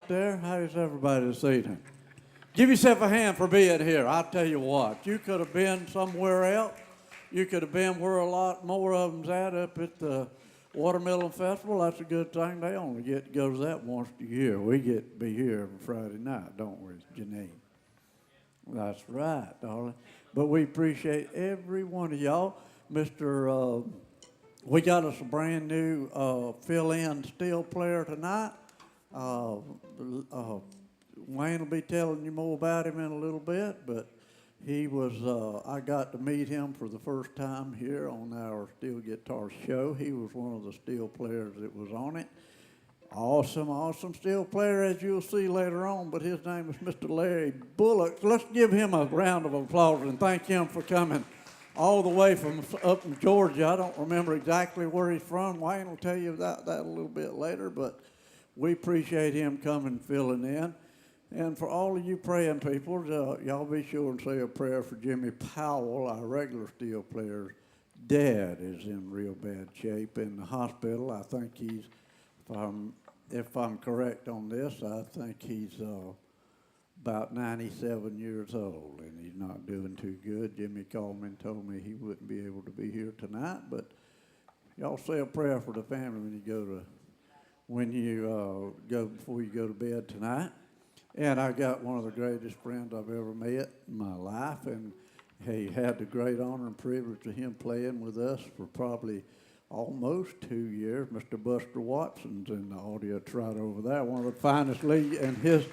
there? How's everybody this evening? Give yourself a hand for being here. I'll tell you what, you could have been somewhere else. You could have been where a lot more of them's at up at the Watermelon Festival. That's a good thing. They only get to go to that once a year. We get to be here every Friday night, don't we, Janine? That's right, darling. But we appreciate every one of y'all. We got us a brand new fill-in steel player tonight. Wayne will be telling you more about him in a little bit, but he was, I got to meet him for the first time here on our steel guitar show. He was one of the steel players that was on it. Awesome steel player, as you'll see later on, but his name is Mr. Larry Bullock. Let's give him a round of applause and thank him for coming all the way from up in Georgia. I don't remember exactly where he's from. Wayne will tell you that a little bit later, but we appreciate him coming and filling in. And for all of you praying people, y'all be sure and say a prayer for Jimmy Powell, our regular steel player's dad is in real bad shape in the hospital. I think he's, if I'm correct on this, I think he's about 97 years old, and he's not doing too good. Jimmy called me and told me he wouldn't be able to be here tonight, but y'all say a prayer for the family when you go before you go to bed tonight. And I got one of the greatest friends I've ever met in my life, and he had the great honor and privilege of him playing with us for probably almost 2 years. Mr. Buster Watson's in the audience right over there, one of the finest league, and his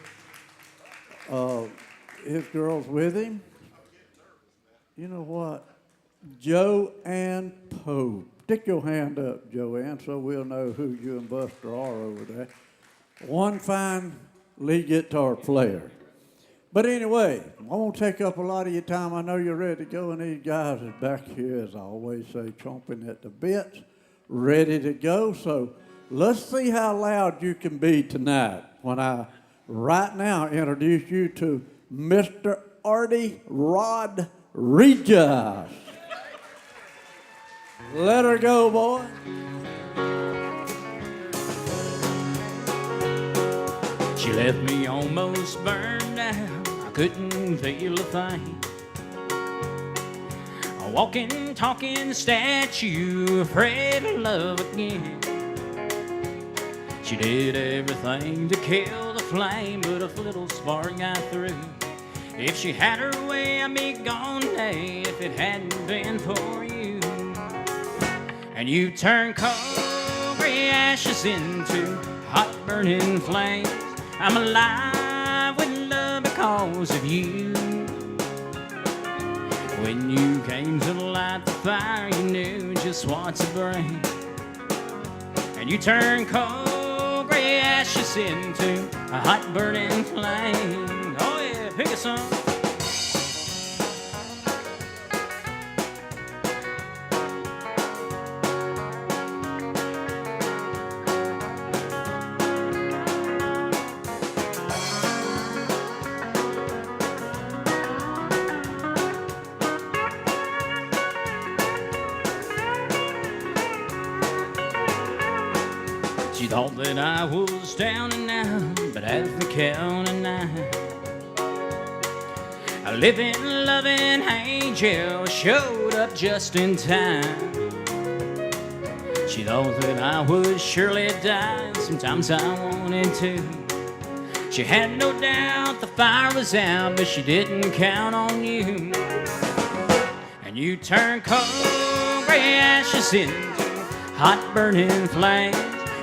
girl's with him. You know what? Joanne Pope. Stick your hand up, Joanne, so we'll know who you and Buster are over there. One fine lead guitar player. But anyway, I won't take up a lot of your time. I know you're ready to go, and these guys is back here, as I always say, chomping at the bits, ready to go. So let's see how loud you can be tonight when I right now introduce you to Mr. Artie Rodriguez. Let her go, boy. She left me almost burned out, I couldn't feel a thing. A walking, talking statue, afraid of love again. She did everything to kill the flame, but a little spark got through. If she had her way, I'd be gone today if it hadn't been for you. And you turned cold gray ashes into hot burning flames. I'm alive with love because of you. When you came to light the fire, you knew just what to bring. And you turned cold gray ashes into a hot burning flame. Oh yeah, pick a song. She thought that I was down and out, but after counting nine, a living, loving angel showed up just in time. She thought that I would surely die, sometimes I wanted to. She had no doubt the fire was out, but she didn't count on you. And you turned cold gray ashes into hot burning flames.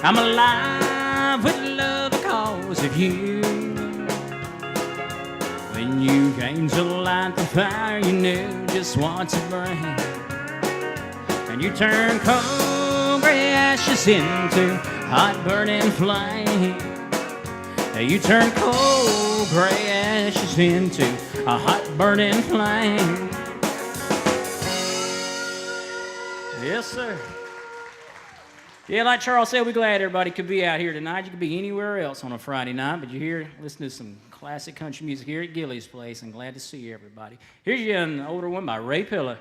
I'm alive with love because of you. When you came to light the fire, you knew just what to bring. And you turned cold gray ashes into hot burning flame. You turned cold gray ashes into a hot burning flame. Yes, sir. Yeah, like Charles said, we're glad everybody could be out here tonight. You could be anywhere else on a Friday night, but you're here listening to some classic country music here at Gilley's place, and glad to see everybody. Here's you an older one by Ray Pillar.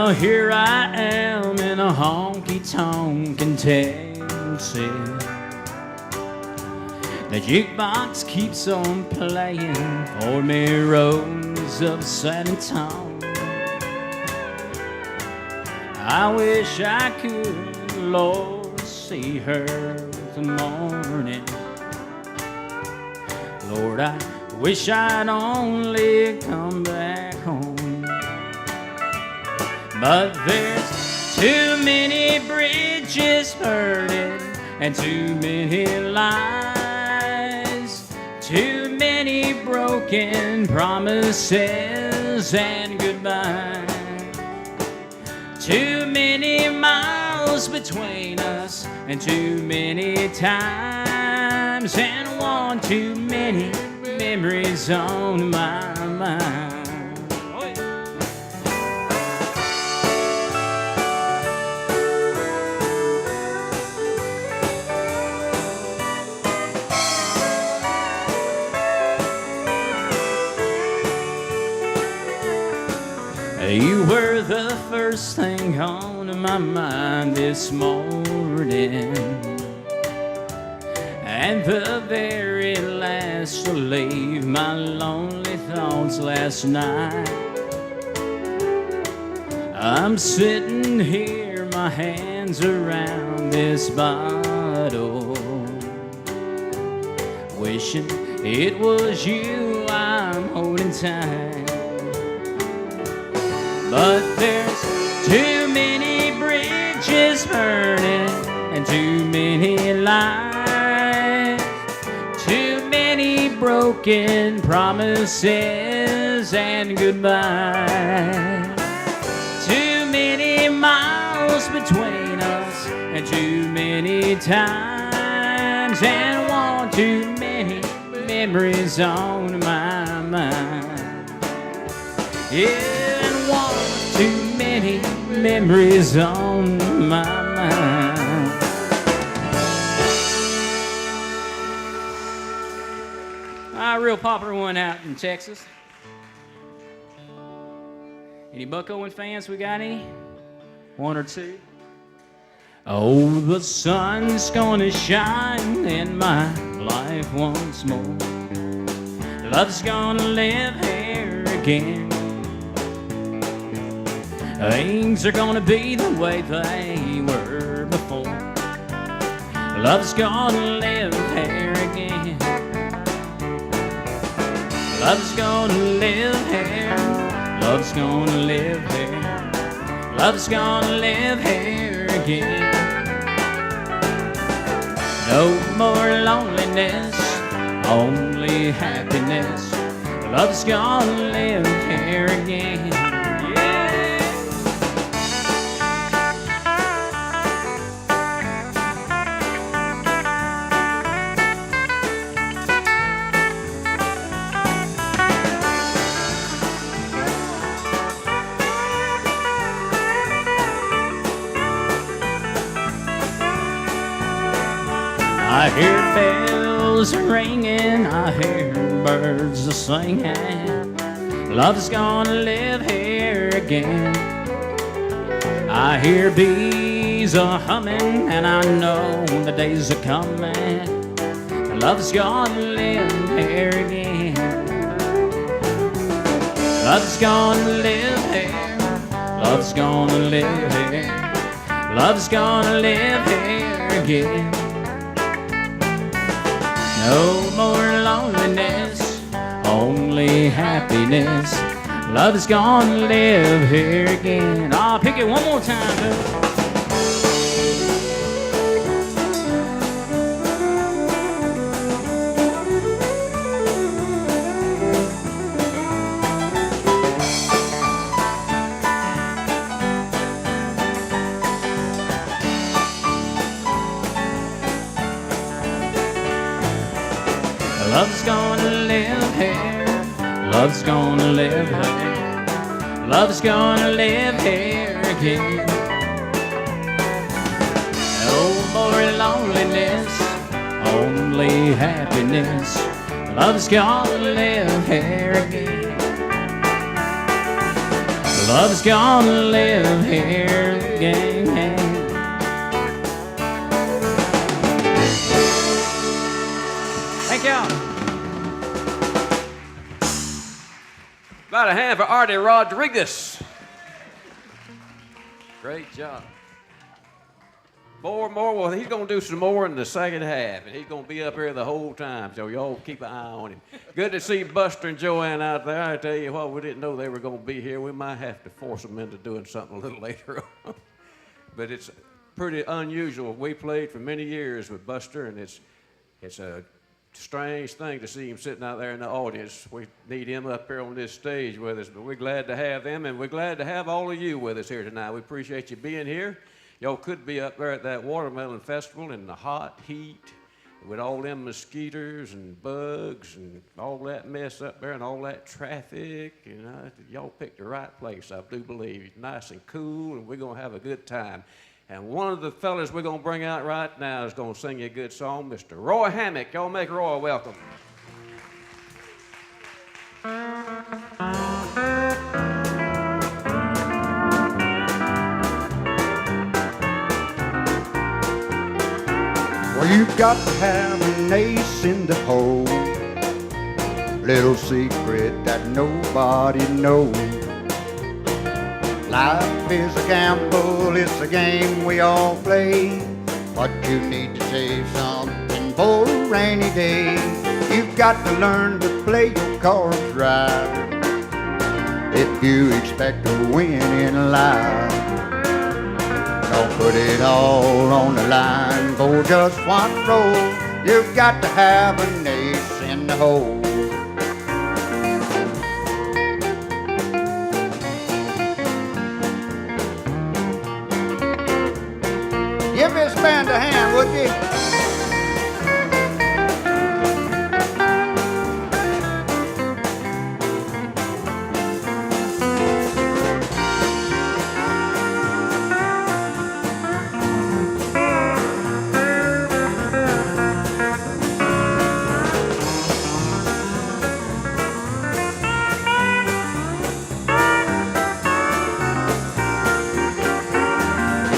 Well, here I am in a honky-tonk Texas. The jukebox keeps on playing for me Rose of San Antonio. I wish I could, Lord, see her the morning. Lord, I wish I'd only come back home. But there's too many bridges burning and too many lies, too many broken promises and goodbyes. Too many miles between us and too many times, and one too many memories on my mind. You were the first thing on my mind this morning, and the very last to leave my lonely thoughts last night. I'm sitting here, my hands around this bottle, wishing it was you I'm holding tight. But there's too many bridges burning and too many lies, too many broken promises and goodbyes, too many miles between us and too many times, and one too many memories on my mind. Yeah, and one too many memories on my mind. A real popular one out in Texas. Any Buck Owen fans? We got any? One or two? Oh, the sun's gonna shine in my life once more. Love's gonna live here again. Things are gonna be the way they were before. Love's gonna live here again. Love's gonna live here. Love's gonna live here. Love's gonna live here again. No more loneliness, only happiness. Love's gonna live here again. I hear bells ringing, I hear birds a-singing. Love's gonna live here again. I hear bees a-humming, and I know the days are coming. Love's gonna live here again. Love's gonna live here. Love's gonna live here. Love's gonna live here again. No more loneliness, only happiness. Love's gonna live here again. I'll pick it one more time, dude. Love's gonna live here. Love's gonna live here. Love's gonna live here again. No more loneliness, only happiness. Love's gonna live here again. Love's gonna live here again. Thank y'all. About a hand for Artie Rodriguez. Great job. More. Well, he's going to do some more in the second half, and he's going to be up here the whole time, so y'all keep an eye on him. Good to see Buster and Joanne out there. I tell you what, we didn't know they were going to be here. We might have to force them into doing something a little later on. But it's pretty unusual. We played for many years with Buster, and it's a strange thing to see him sitting out there in the audience. We need him up here on this stage with us, but we're glad to have them, and we're glad to have all of you with us here tonight. We appreciate you being here. Y'all could be up there at that watermelon festival in the hot heat with all them mosquitoes and bugs and all that mess up there and all that traffic. You know, y'all picked the right place, I do believe. It's nice and cool, and we're going to have a good time. And one of the fellas we're going to bring out right now is going to sing you a good song, Mr. Roy Hammock. Y'all make Roy welcome. Well, you've got to have an ace in the hole, little secret that nobody knows. Life is a gamble, it's a game we all play, but you need to save something for a rainy day. You've got to learn to play your cards right if you expect to win in life. Don't put it all on the line for just one roll. You've got to have an ace in the hole. Give this band a hand, would you?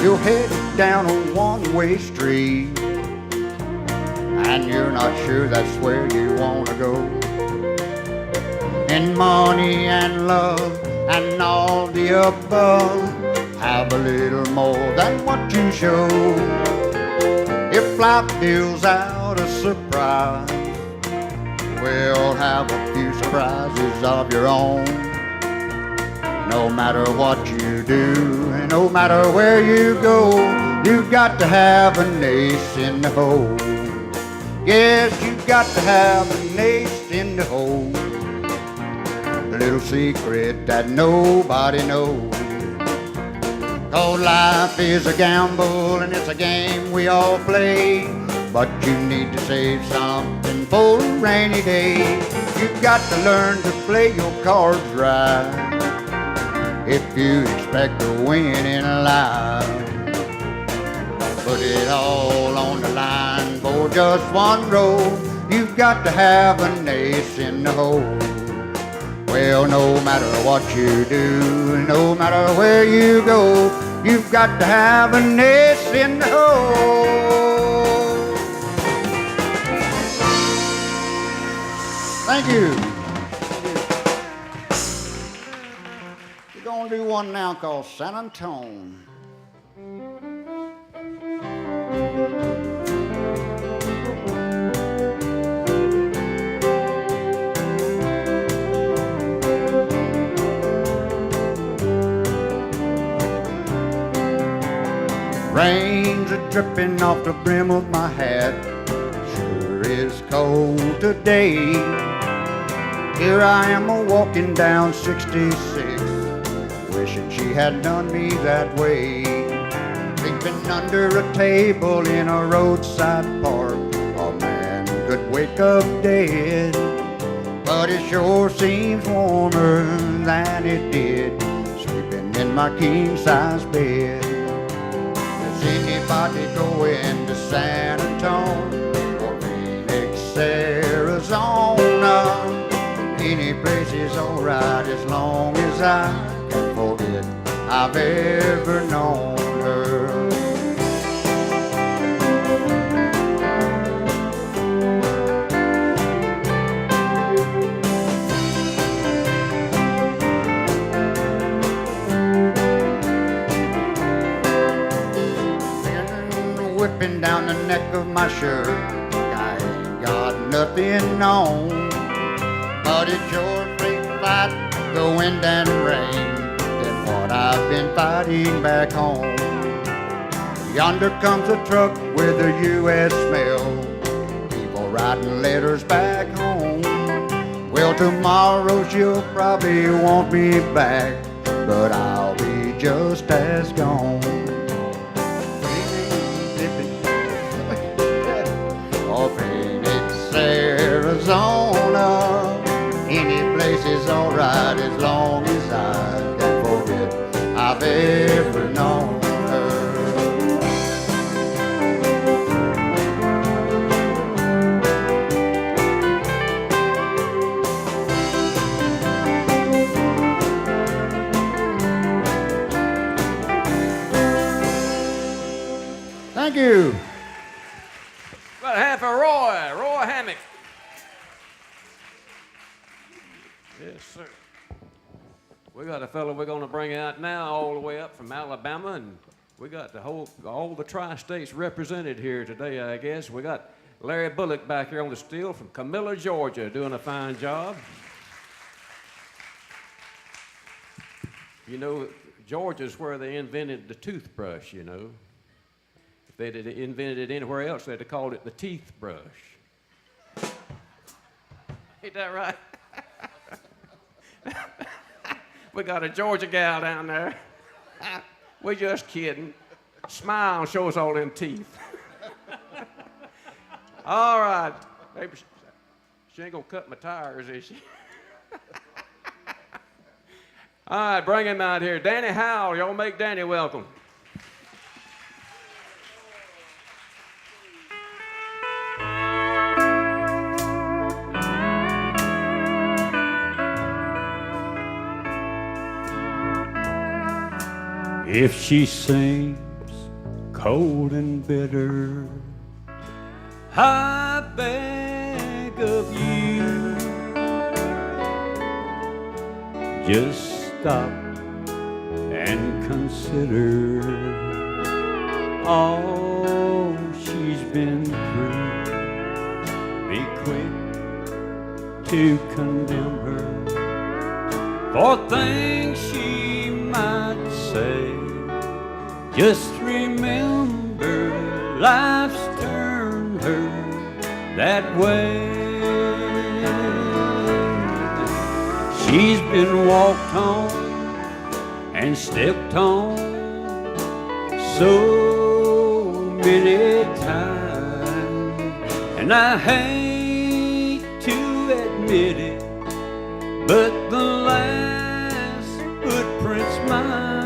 You're headed down a one-way street, and you're not sure that's where you want to go. And money and love and all the above have a little more than what you show. If life deals out a surprise, we'll have a few surprises of your own. No matter what you do, and no matter where you go, you've got to have an ace in the hole. Yes, you've got to have an ace in the hole. A little secret that nobody knows. 'Cause life is a gamble and it's a game we all play, but you need to save something for a rainy day. You've got to learn to play your cards right if you expect to win in life. Put it all on the line for just one roll. You've got to have an ace in the hole. Well, no matter what you do, no matter where you go, you've got to have an ace in the hole. Thank you. We're going to do one now called San Antone. Rains are dripping off the brim of my hat. Sure is cold today. Here I am a-walking down 66, wishing she had done me that way. Sleeping under a table in a roadside park, a man could wake up dead, but it sure seems warmer than it did sleeping in my king-size bed. Does anybody going to San Antone or Phoenix, Arizona? Any place is alright as long as I can forget I've ever known her. Whipping down the neck of my shirt, I ain't got nothing on, but it sure brings fight the wind and rain than what I've been fighting back home. Yonder comes a truck with a U.S. mail, people writing letters back home. Well, tomorrow she'll probably want me back, but I'll be just as gone. Oh, Phoenix, Arizona, any place is alright as long as I can forget I've ever known her. Thank you. About half of Roy Hammock. Yes, sir. We got a fellow we're going to bring out now all the way up from Alabama, and we got all the tri-states represented here today, I guess. We got Larry Bullock back here on the steel from Camilla, Georgia, doing a fine job. You know, Georgia's where they invented the toothbrush, you know. If they'd invented it anywhere else, they'd have called it the teeth brush. Ain't that right? We got a Georgia gal down there. We're just kidding. Smile shows all them teeth. All right. Maybe she ain't gonna cut my tires, is she? All right, bring him out here. Danny Howell, y'all make Danny welcome. If she seems cold and bitter, I beg of you, just stop and consider all she's been through. Be quick to condemn her for things she might say. Just remember, life's turned her that way. She's been walked on and stepped on so many times, and I hate to admit it, but the last footprint's mine.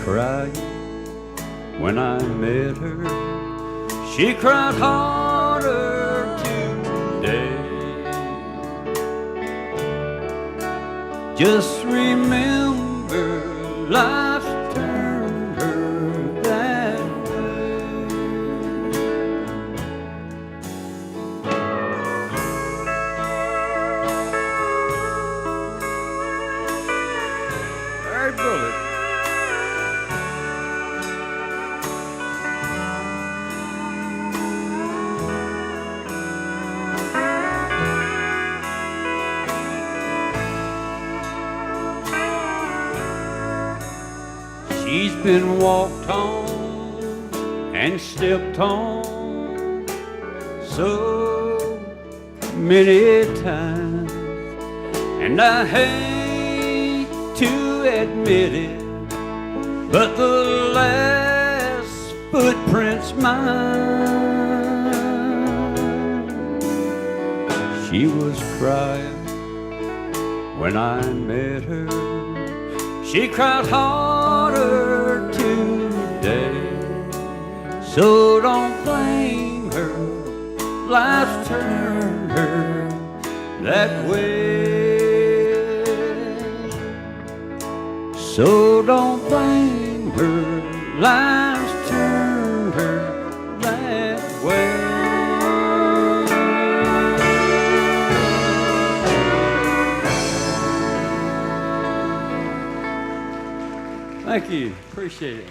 Cried when I met her. She cried harder today. Just remember, life's turned her that way. Larry Bullock. She's been walked on and stepped on so many times, and I hate to admit it, but the last footprint's mine. She was crying when I met her. She cried harder today, so don't blame her, life's turned her that way. So don't blame her, life's turned her that way. Thank you, appreciate it.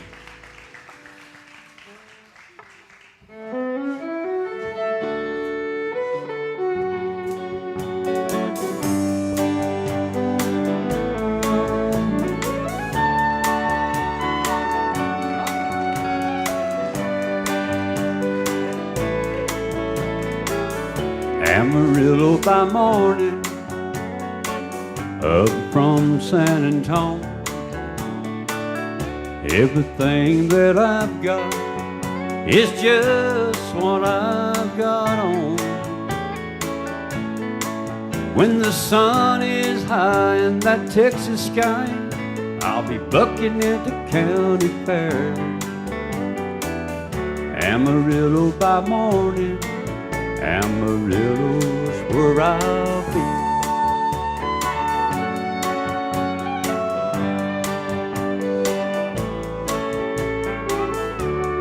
Amarillo by morning, up from San Antonio. Everything that I've got is just what I've got on. When the sun is high in that Texas sky, I'll be bucking at the county fair. Amarillo by morning, Amarillo's where I'll be.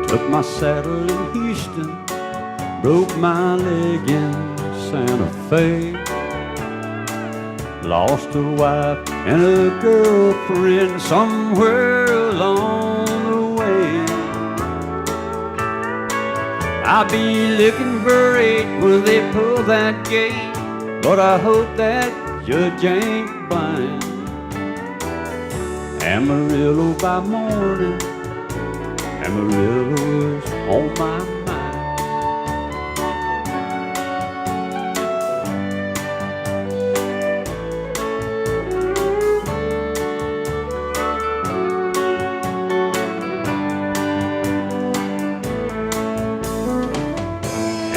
Took my saddle in Houston, broke my leg in Santa Fe. Lost a wife and a girlfriend somewhere along the way. I'll be looking for it when they pull that gate, but I hope that judge ain't blind. Amarillo by morning, Amarillo's on my mind.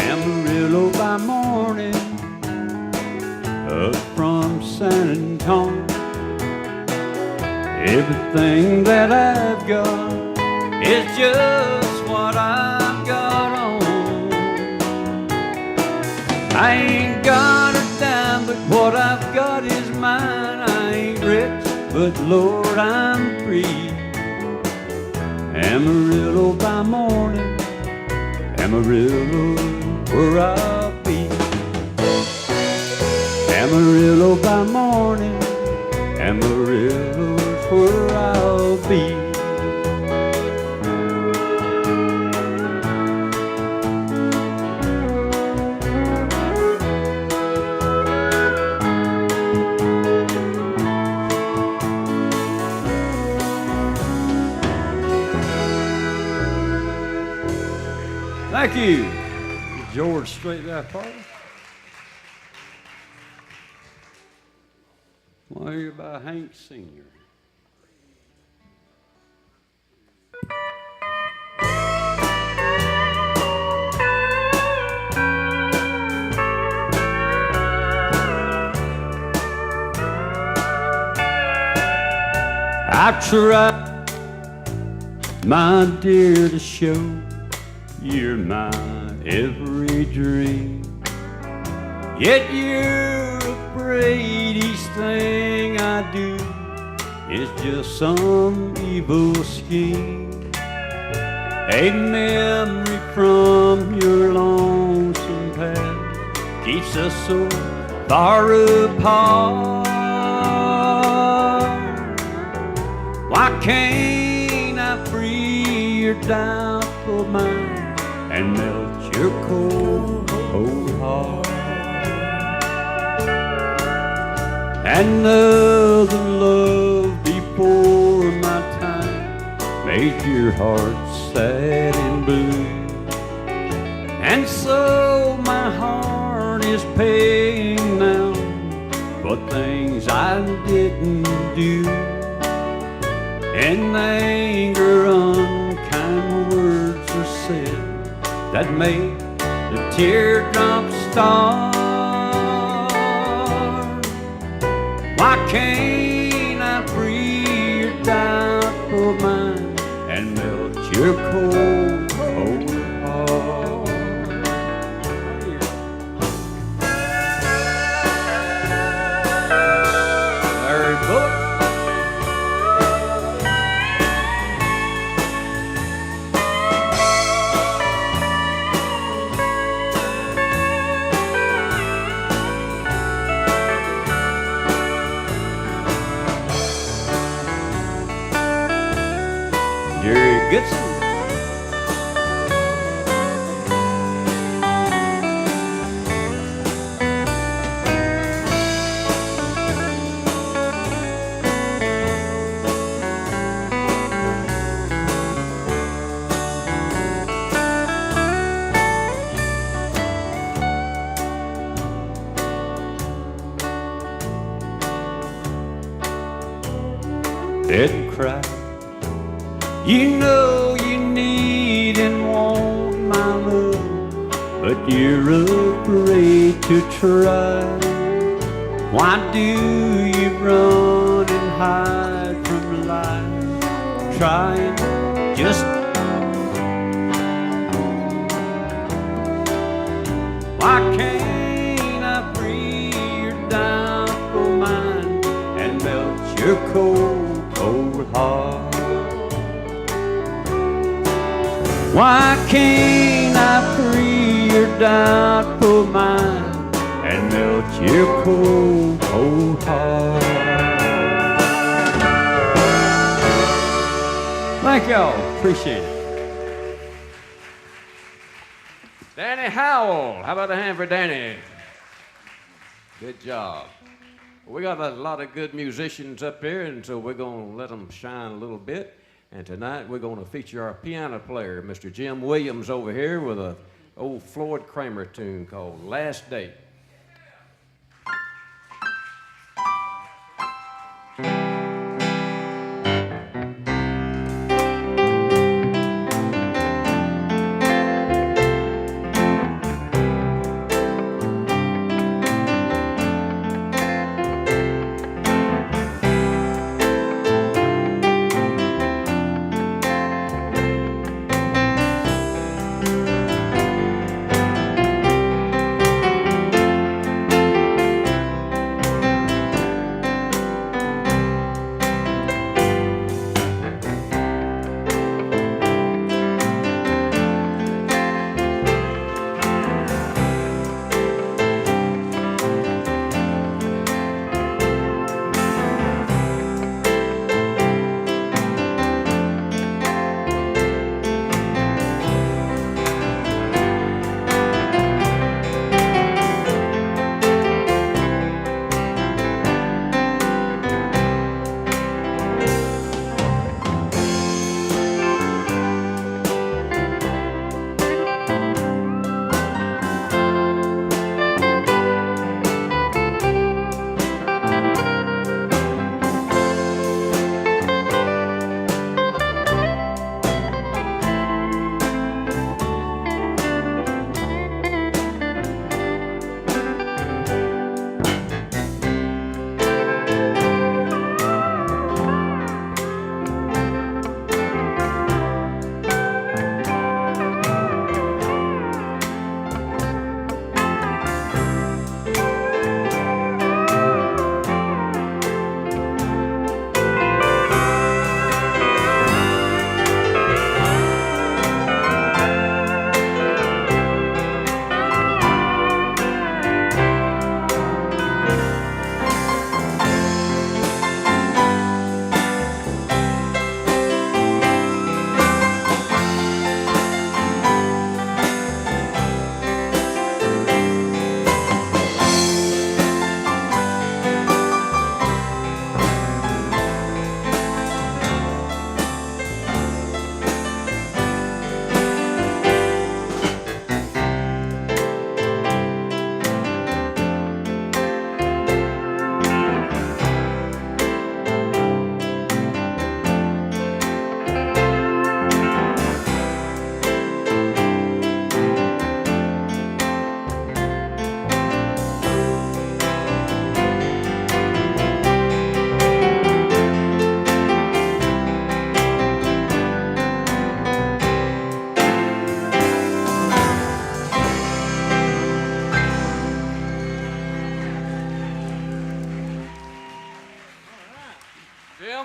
Amarillo by morning, up from San Antonio. Everything that I've got is just what I've got on. I ain't got a dime, but what I've got is mine. I ain't rich, but Lord, I'm free. Amarillo by morning, Amarillo where I'll be. Amarillo by morning, Amarillo's where I'll be. Thank you. George Strait that part. Well, you're by Hank Sr. I've tried, my dear, to show you're my every dream, yet you're afraid each thing I do is just some evil scheme. A memory from your lonesome past keeps us so far apart. Why can't I free your doubtful mind and melt your cold, cold heart? Another love before my time made your heart sad and blue, and so my heart is paying now for things I didn't do. In anger, unkind words are said that made the teardrops start. Why can't I free your doubtful mind and melt your cold, cold heart? Larry Book. Jerry Goodson. Didn't cry. You know you need and want my love, but you're afraid to try. Why do you run and hide from life, trying just why can't I free your doubtful mind and melt your cold, cold heart? Why can't I free your doubtful mind and melt your cold, cold heart? Thank y'all. Appreciate it. Danny Howell. How about a hand for Danny? Good job. We got a lot of good musicians up here, and so we're going to let them shine a little bit. And tonight we're going to feature our piano player, Mr. Jim Williams, over here with an old Floyd Kramer tune called Last Day.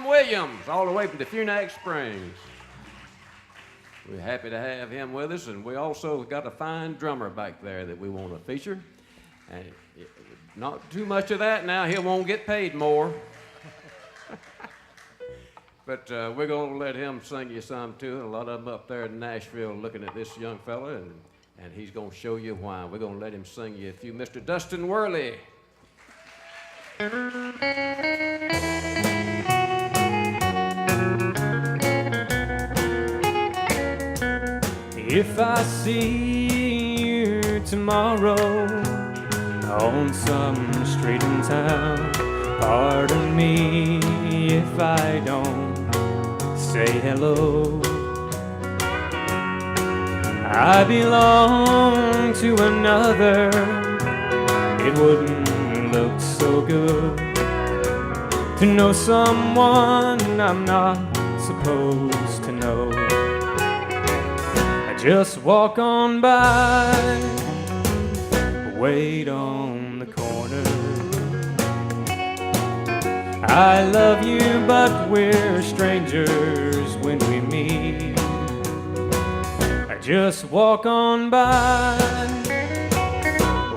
Williams, all the way from the Funax Springs. We're happy to have him with us, and we also got a fine drummer back there that we want to feature. And not too much of that now, he won't get paid more. But we're going to let him sing you some too. A lot of them up there in Nashville looking at this young fella, and he's going to show you why. We're going to let him sing you a few. Mr. Dustin Worley. If I see you tomorrow on some street in town, pardon me if I don't say hello. I belong to another. It wouldn't look so good to know someone I'm not supposed to know. I just walk on by, wait on the corner. I love you, but we're strangers when we meet. I just walk on by,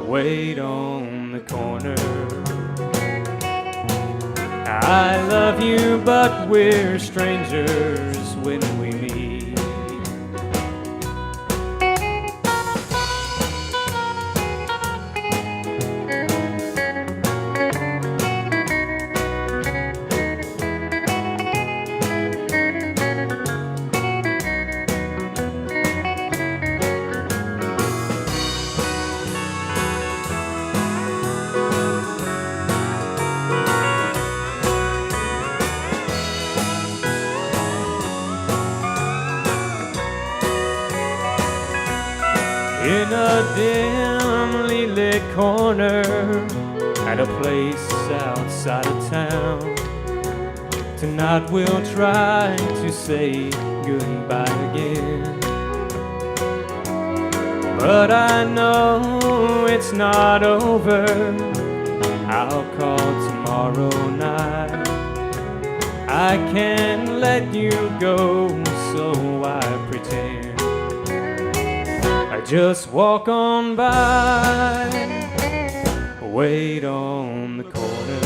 wait on the corner. I love you, but we're strangers when we meet. In a dimly lit corner at a place outside of town, tonight we'll try to say goodbye again. But I know it's not over. I'll call tomorrow night. I can't let you go, so I pretend. I just walk on by, wait on the corner.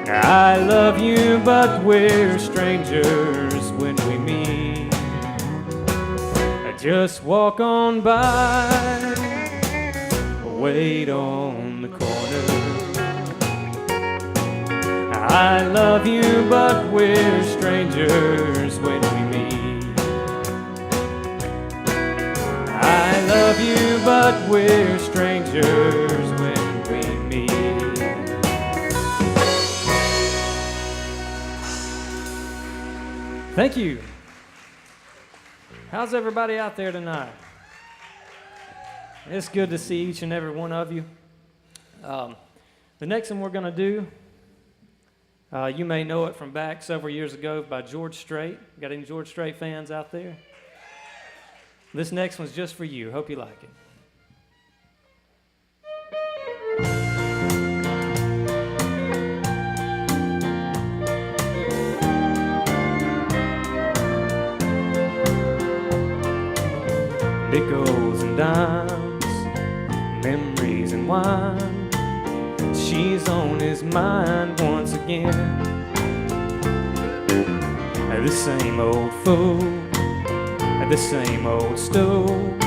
I love you, but we're strangers when we meet. I just walk on by, wait on the corner. I love you, but we're strangers when we meet. I love you, but we're strangers when we meet. Thank you. How's everybody out there tonight? It's good to see each and every one of you. The next one we're going to do, you may know it from back several years ago by George Strait. Got any George Strait fans out there? This next one's just for you. Hope you like it. Nickels and dimes, memories and wine. She's on his mind once again. The same old fool, the same old stove,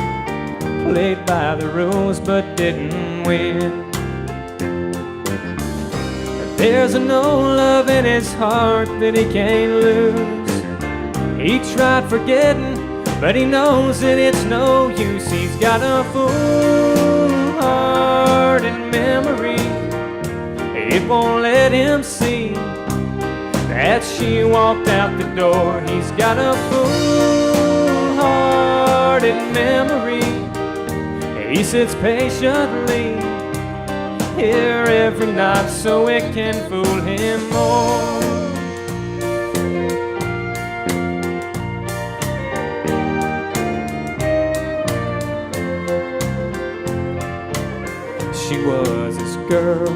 played by the rules but didn't win. There's no love in his heart that he can't lose. He tried forgetting, but he knows that it's no use. He's got a full heart and memory. It won't let him see that she walked out the door. He's got a full heart and memory. He sits patiently here every night so it can fool him more. She was his girl,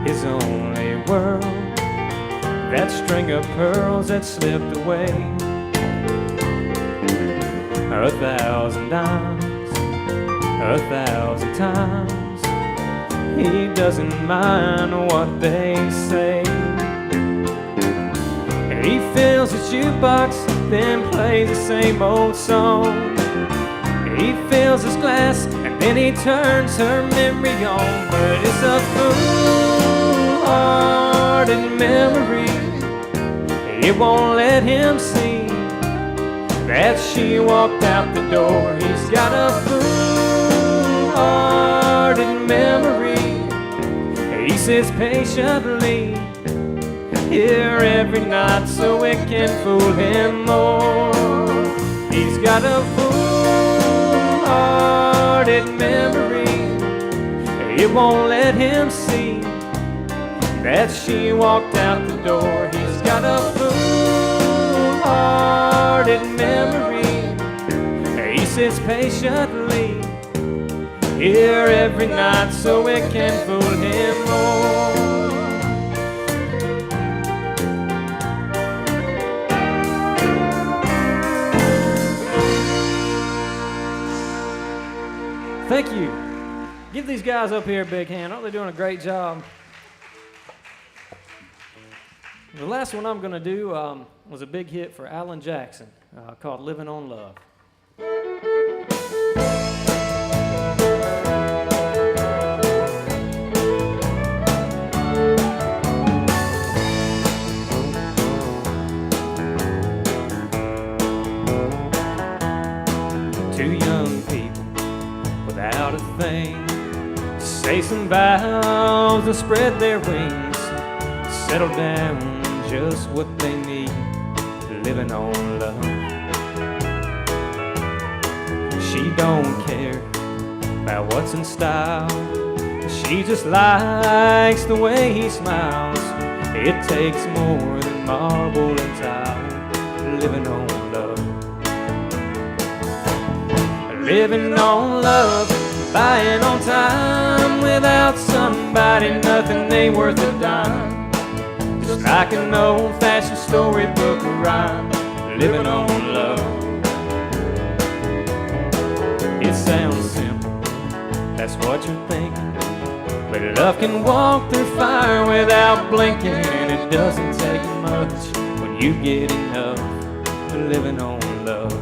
his only world. That string of pearls that slipped away. 1,000 times, 1,000 times. He doesn't mind what they say. He fills his jukebox, then plays the same old song. He fills his glass, and then he turns her memory on. But it's a fool-hearted memory. It won't let him see that she walked out the door. He's got a fool-hearted memory. He sits patiently here every night so it can fool him more. He's got a fool-hearted memory. It won't let him see that she walked out the door. He's got a fool-hearted memory. He sits patiently here every night so it can fool him more. Thank you. Give these guys up here a big hand. Aren't they doing a great job? The last one I'm going to do was a big hit for Alan Jackson called Living on Love. Two young people without a thing say some vows and spread their wings, settle down just what they need, living on love. She don't care about what's in style, she just likes the way he smiles. It takes more than marble and tile, living on love. Living on love, buying on time. Without somebody, nothing ain't worth a dime. Just like an old-fashioned storybook rhyme, living on love. It sounds simple, that's what you're thinking, but love can walk through fire without blinking. It doesn't take much when you get enough, living on love.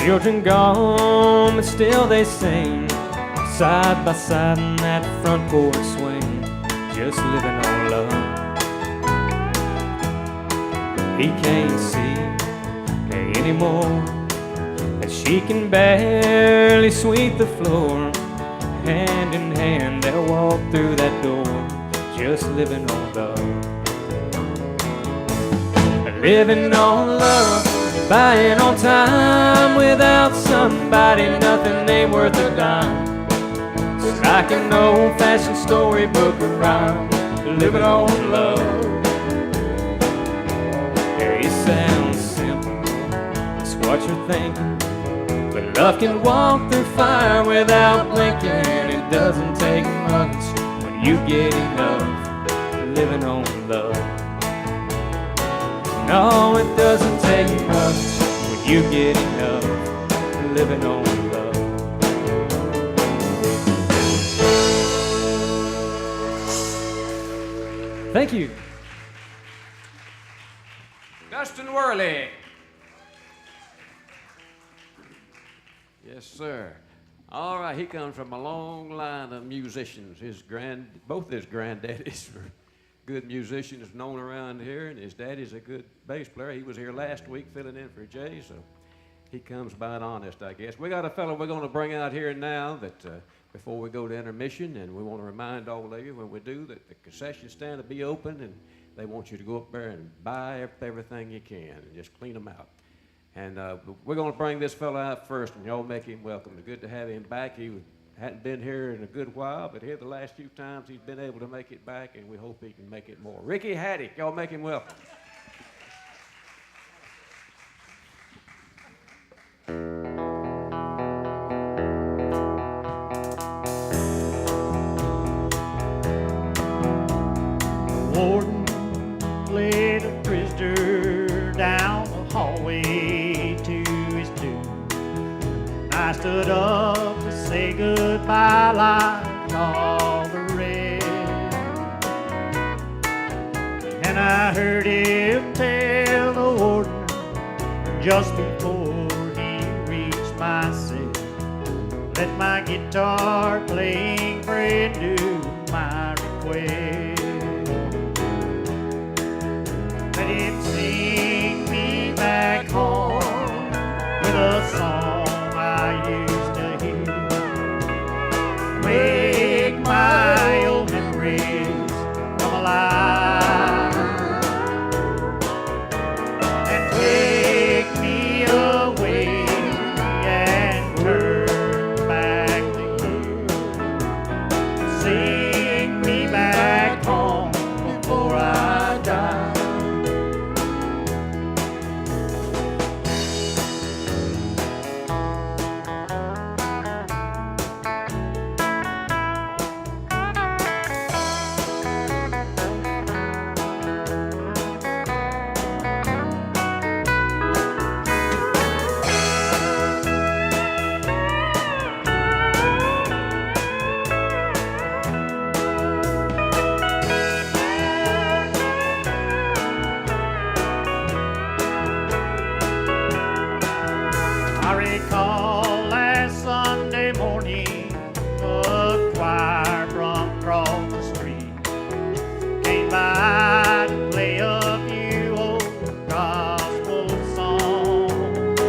Children gone, but still they sing, side by side in that front porch swing, just living on love. He can't see anymore, and she can barely sweep the floor. Hand in hand they'll walk through that door, just living on love. Living on love, buying on time. Without somebody, nothing ain't worth a dime. It's like an old-fashioned storybook of rhyme, living on love. Yeah, it sounds simple, it's what you're thinking, but love can walk through fire without blinking. It doesn't take much when you get enough, living on love. No, it doesn't take much when you get enough, living on love. Thank you. Dustin Worley. Yes, sir. All right, he comes from a long line of musicians. Both his granddaddies were good musicians known around here, and his daddy's a good bass player. He was here last week filling in for Jay, so he comes by honest, I guess. We got a fellow we're going to bring out here now that before we go to intermission, and we want to remind all of you when we do that the concession stand will be open, and they want you to go up there and buy everything you can and just clean them out. And we're going to bring this fellow out first, and y'all make him welcome. It's good to have him back. He Hadn't been here in a good while, but here the last few times he's been able to make it back, and we hope he can make it more. Ricky Haddock, y'all make him welcome. Warden led a prisoner down the hallway to his doom. I stood up to say goodbye like all the rest, and I heard him tell the warden just before he reached my cell, let my guitar playing friend do my request. Let him sing me back home with a song I used to hear. Make my old memories come alive and take me away and turn back the years. Sing me back home before I die. I recall last Sunday morning, a choir from across the street came by to play a few old gospel songs.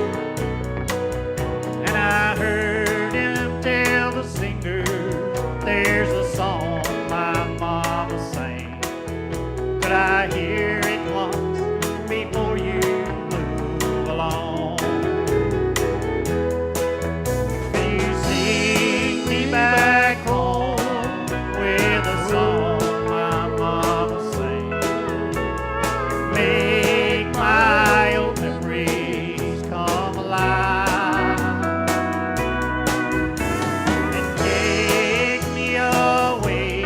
And I heard him tell the singer, there's a song my mama sang. Could I hear it once before you move along? Back home with a song my mama sang. Make my old memories come alive and take me away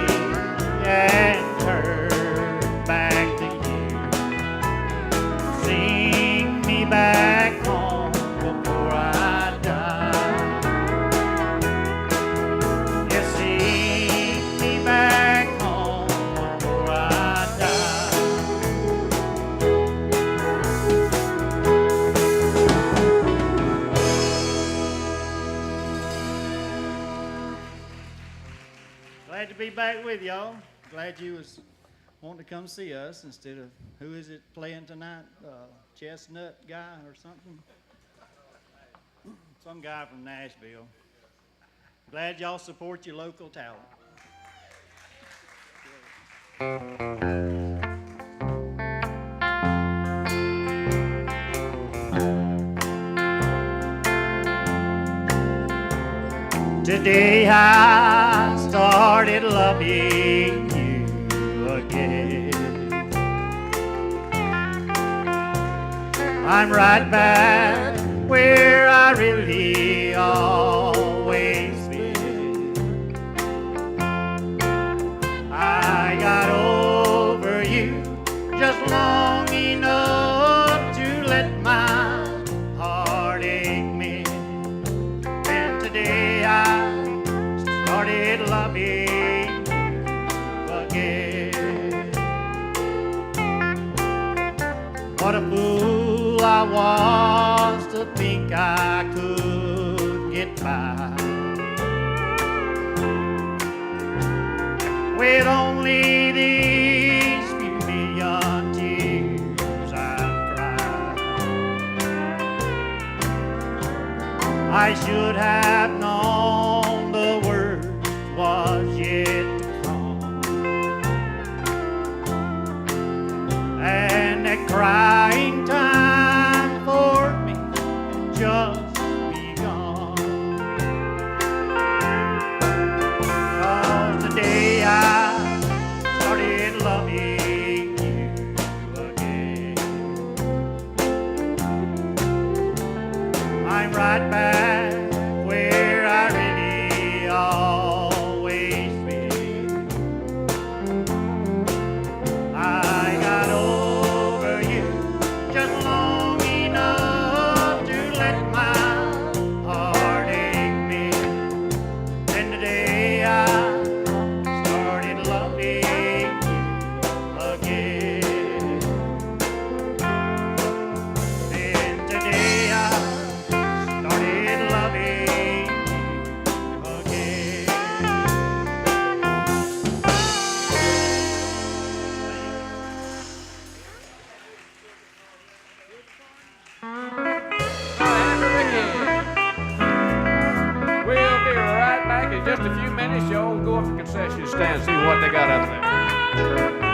and turn back the years. Sing me back home before I die. Back home before I die. Glad to be back with y'all. Glad you was wanting to come see us instead of, who is it playing tonight? Chestnut guy or something? Some guy from Nashville. Glad y'all support your local talent. Today I started loving you again. I'm right back where I really always been. I got over you just long enough to let my heartache mend. And today I started loving you again. What a fool I was to think I could get by with only these few million tears I've cried. I should have known the worst was yet to come, and that crying time for me just begun. in just a few minutes, y'all go up to the concession stand and see what they got up there.